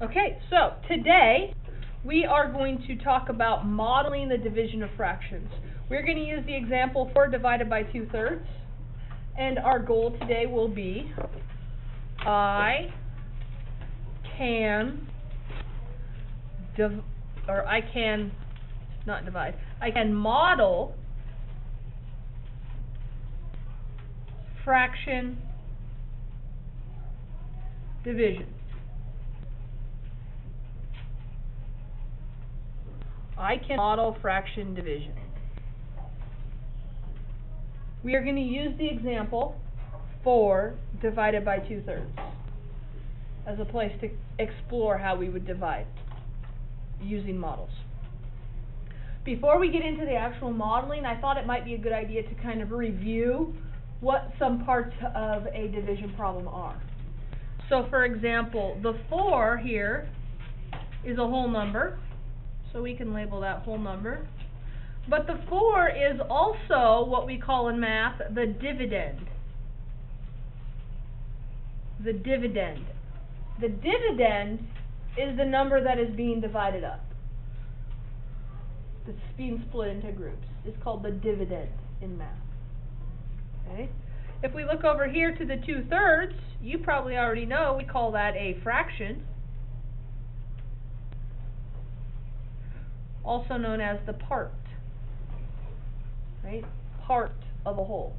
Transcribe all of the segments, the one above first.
Okay, so today we are going to talk about modeling the division of fractions. We're going to use the example 4 divided by 2/3, and our goal today will be I can model fraction division. I can model fraction division. We are going to use the example 4 divided by 2/3 as a place to explore how we would divide using models. Before we get into the actual modeling, I thought it might be a good idea to kind of review what some parts of a division problem are. So for example, the 4 here is a whole number, so we can label that whole number. But the 4 is also what we call in math the dividend. The dividend. The dividend is the number that is being divided up. It's being split into groups. It's called the dividend in math. Okay? If we look over here to the 2/3, you probably already know we call that a fraction, also known as the part. Right? Part of a whole.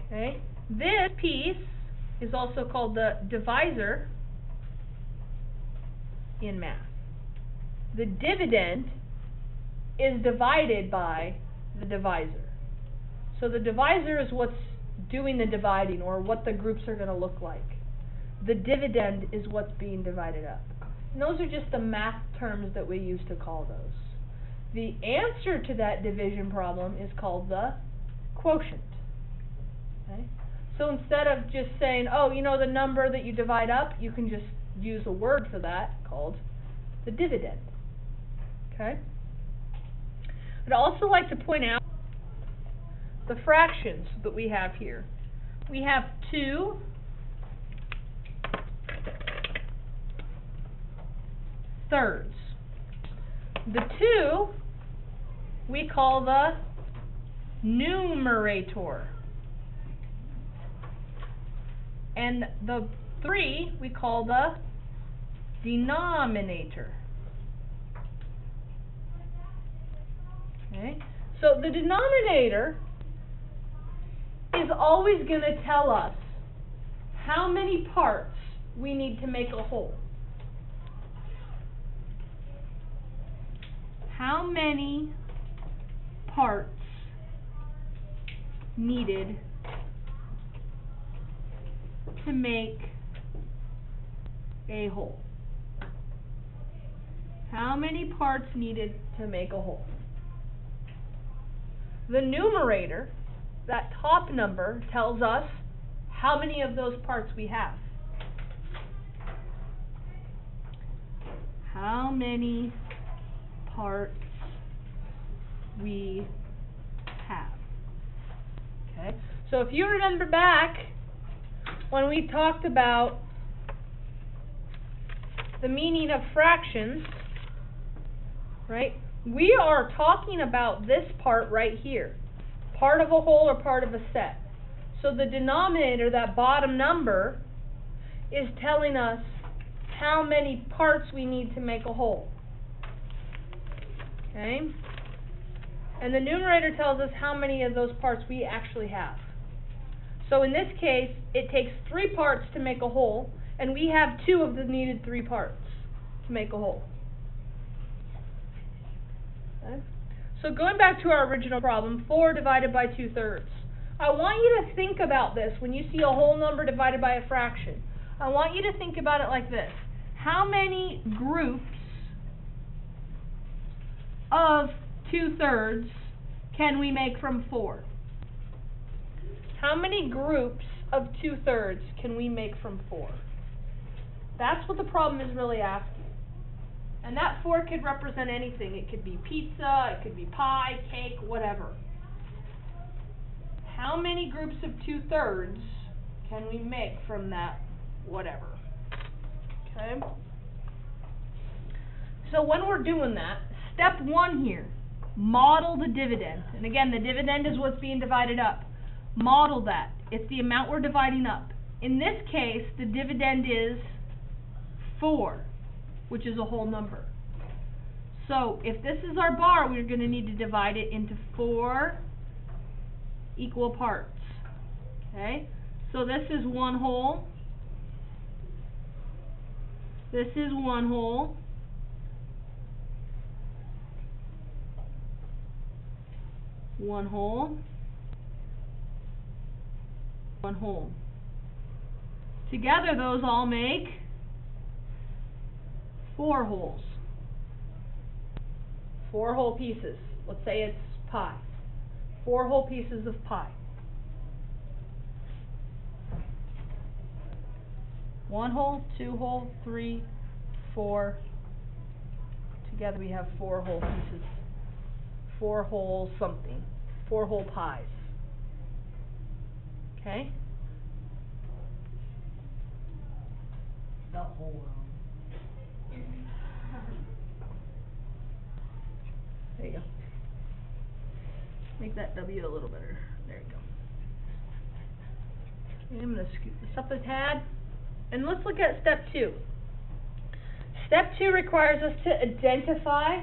Okay? This piece is also called the divisor in math. The dividend is divided by the divisor. So the divisor is what's doing the dividing, or what the groups are going to look like. The dividend is what's being divided up. And those are just the math terms that we use to call those. The answer to that division problem is called the quotient. Okay? So instead of just saying, oh, you know the number that you divide up, you can just use a word for that called the dividend. Okay? I'd also like to point out the fractions that we have here. We have 2 thirds. The 2 we call the numerator, and the 3 we call the denominator. Okay? So the denominator is always going to tell us how many parts we need to make a whole. How many parts needed to make a whole? How many parts needed to make a whole? The numerator, that top number, tells us how many of those parts we have. How many parts we have. Okay? So if you remember back when we talked about the meaning of fractions, right? We are talking about this part right here. Part of a whole or part of a set. So the denominator, that bottom number, is telling us how many parts we need to make a whole. Okay? And the numerator tells us how many of those parts we actually have. So in this case, it takes 3 parts to make a whole, and we have 2 of the needed 3 parts to make a whole. Okay? So going back to our original problem, 4 divided by 2/3. I want you to think about this when you see a whole number divided by a fraction. I want you to think about it like this. How many groups of 2/3 can we make from 4? How many groups of 2/3 can we make from 4? That's what the problem is really asking. And that 4 could represent anything. It could be pizza, it could be pie, cake, whatever. How many groups of 2/3 can we make from that whatever? Okay? So when we're doing that, step 1 here, model the dividend. And again, the dividend is what's being divided up. Model that. It's the amount we're dividing up. In this case, the dividend is 4, which is a whole number. So if this is our bar, we're going to need to divide it into 4 equal parts. Okay? So this is 1 whole. This is 1 whole. One whole. 1 whole. Together those all make 4 wholes. 4 whole pieces. Let's say it's pi. 4 whole pieces of pi. 1 whole, 2 whole, 3, 4. Together we have 4 whole pieces. 4 whole something. 4 whole pies. Okay? That whole There you go. Make that W a little better. There you go. Okay, I'm going to scoot this up a tad. And let's look at step 2. Step 2 requires us to identify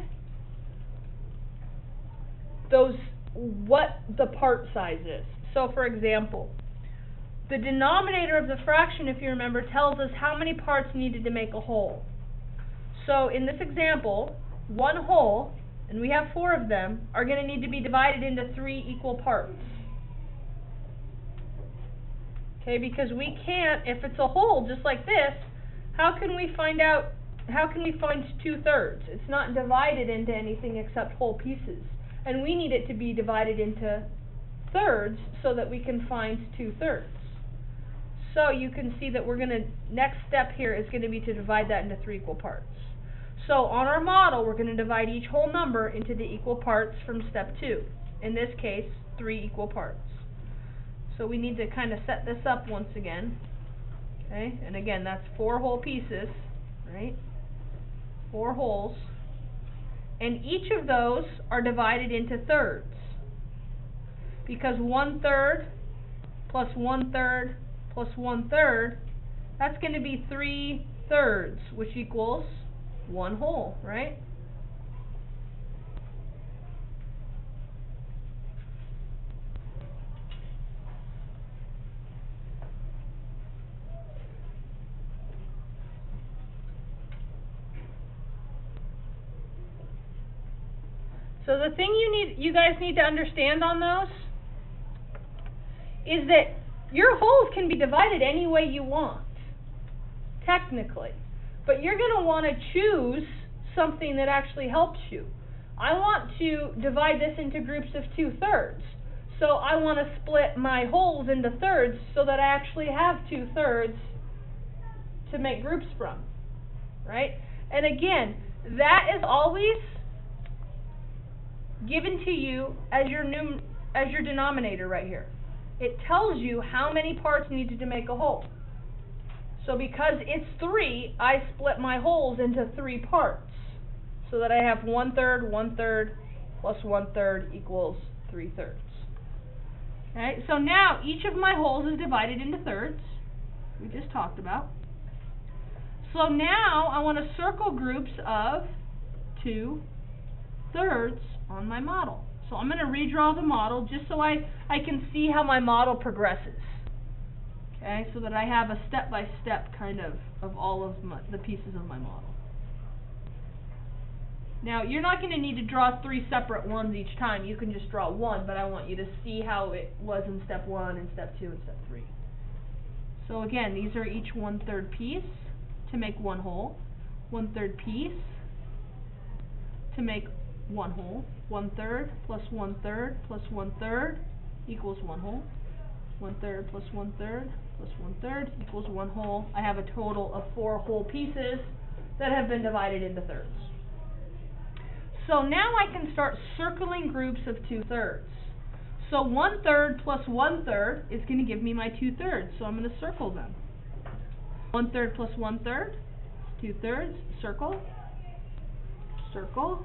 what the part size is. So for example, the denominator of the fraction, if you remember, tells us how many parts needed to make a whole. So in this example, 1 whole, and we have 4 of them, are going to need to be divided into 3 equal parts. Okay, because we can't, if it's a whole just like this, how can we find 2/3? It's not divided into anything except whole pieces. And we need it to be divided into thirds so that we can find 2/3. So you can see that next step here is going to be to divide that into 3 equal parts. So on our model, we're going to divide each whole number into the equal parts from step 2. In this case, 3 equal parts. So we need to kind of set this up once again. Okay, and again, that's 4 whole pieces, right? 4 wholes. And each of those are divided into thirds. Because 1/3 plus 1/3 plus 1/3, that's going to be 3/3, which equals 1 whole, right? So the thing you guys need to understand on those is that your wholes can be divided any way you want, technically. But you're going to want to choose something that actually helps you. I want to divide this into groups of 2/3. So I want to split my wholes into thirds so that I actually have 2/3 to make groups from, right? And again, that is always given to you as your denominator right here. It tells you how many parts needed to make a whole. So because it's 3, I split my wholes into 3 parts, so that I have 1/3, 1/3, plus 1/3 equals 3/3. Okay, so now each of my wholes is divided into thirds, we just talked about. So now I want to circle groups of 2/3 on my model. So I'm going to redraw the model just so I can see how my model progresses. Okay, so that I have a step-by-step kind of all of the pieces of my model. Now, you're not going to need to draw 3 separate ones each time. You can just draw one, but I want you to see how it was in step 1 and step 2 and step 3. So again, these are each 1/3 piece to make 1 whole, 1/3 piece to make 1 whole, 1/3 plus 1/3 plus 1/3 equals 1 whole, 1/3 plus 1/3 plus 1/3 equals 1 whole. I have a total of 4 whole pieces that have been divided into thirds. So now I can start circling groups of 2/3. So 1/3 plus 1/3 is going to give me my 2/3, so I'm going to circle them. 1/3 plus 1/3, 2/3, circle, circle,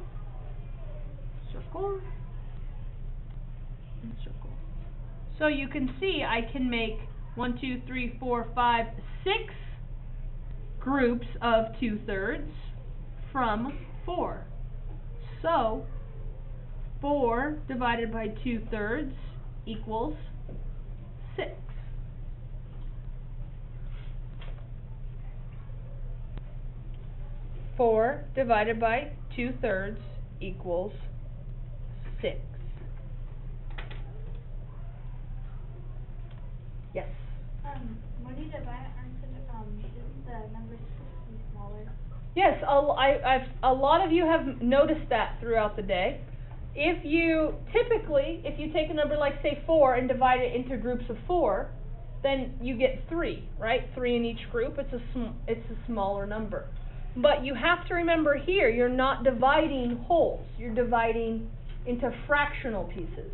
circle, and circle. So you can see I can make 1, 2, 3, 4, 5, 6 groups of 2/3 from 4. So 4 divided by 2/3 equals 6. Four divided by 2/3 equals 6. Yes. When you divide shouldn't the numbers be smaller? Yes, a lot of you have noticed that throughout the day. If you take a number like say 4 and divide it into groups of 4, then you get 3, right? 3 in each group. It's a smaller number. But you have to remember here, you're not dividing wholes. You're dividing into fractional pieces.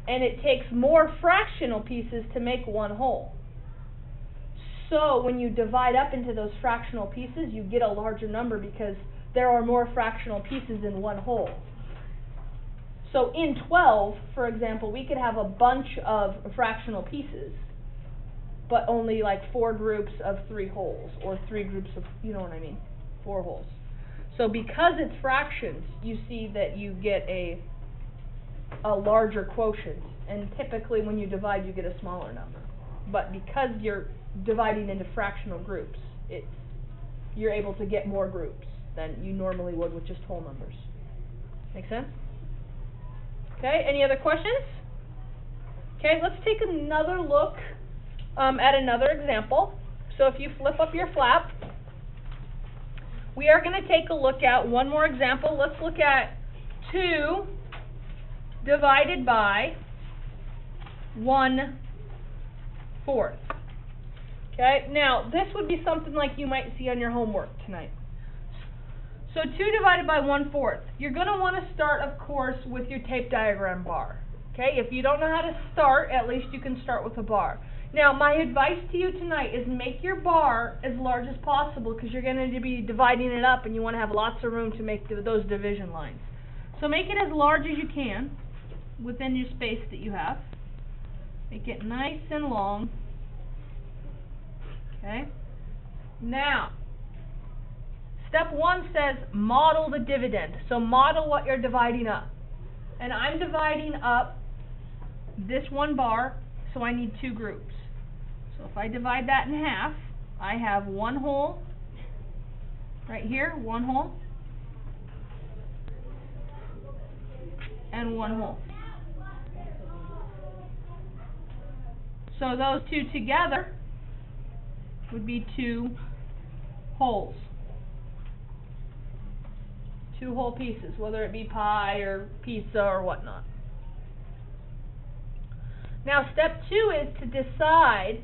And it takes more fractional pieces to make one whole. So when you divide up into those fractional pieces, you get a larger number because there are more fractional pieces in one whole. So in 12, for example, we could have a bunch of fractional pieces, but only like 4 groups of 3 wholes, or 3 groups of, you know what I mean, 4 wholes. So because it's fractions, you see that you get a larger quotient, and typically when you divide you get a smaller number. But because you're dividing into fractional groups, you're able to get more groups than you normally would with just whole numbers. Make sense? Okay, any other questions? Okay, let's take another look at another example. So if you flip up your flap, we are going to take a look at one more example. Let's look at 2 divided by 1/4. Okay, now this would be something like you might see on your homework tonight. So 2 divided by 1/4. You're going to want to start, of course, with your tape diagram bar. Okay, if you don't know how to start, at least you can start with a bar. Now, my advice to you tonight is make your bar as large as possible because you're going to be dividing it up and you want to have lots of room to make those division lines. So make it as large as you can within your space that you have. Make it nice and long. Okay. Now, step 1 says model the dividend. So model what you're dividing up. And I'm dividing up this 1 bar, so I need 2 groups. So if I divide that in half, I have 1 whole, right here, 1 whole, and 1 whole. So those 2 together would be 2 wholes. 2 whole pieces, whether it be pie or pizza or whatnot. Now step 2 is to decide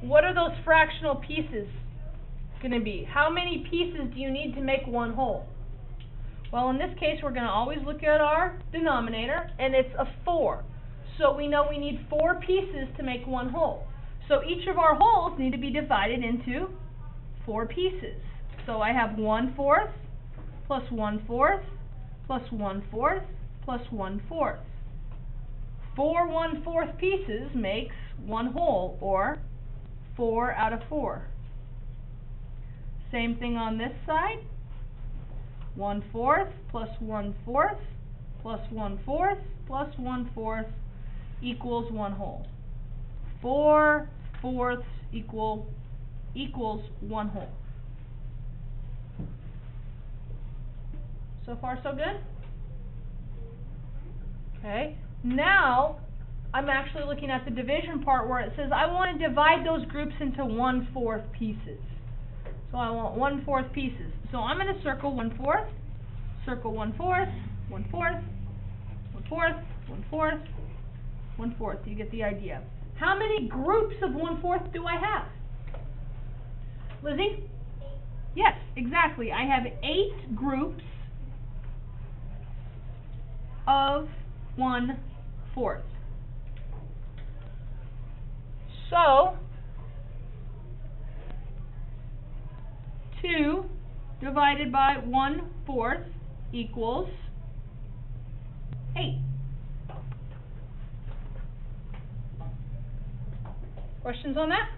what are those fractional pieces going to be. How many pieces do you need to make 1 whole? Well, in this case we're going to always look at our denominator, and it's a 4. So we know we need 4 pieces to make 1 whole. So each of our wholes need to be divided into 4 pieces. So I have 1/4 plus 1/4 plus 1/4 plus 1/4. 4 1/4 pieces makes 1 whole, or 4 out of 4. Same thing on this side. 1/4 plus 1/4 plus 1/4 plus 1/4 equals 1 whole. 4/4 equals 1 whole. So far so good? Okay. Now I'm actually looking at the division part where it says I want to divide those groups into 1/4 pieces. So I want 1/4 pieces. So I'm going to circle 1/4, circle 1/4, 1/4, 1/4, 1/4, 1/4. You get the idea. How many groups of 1/4 do I have? Lizzie? Yes, exactly. I have 8 groups of 1/4. So 2 divided by 1/4 equals 8. Questions on that?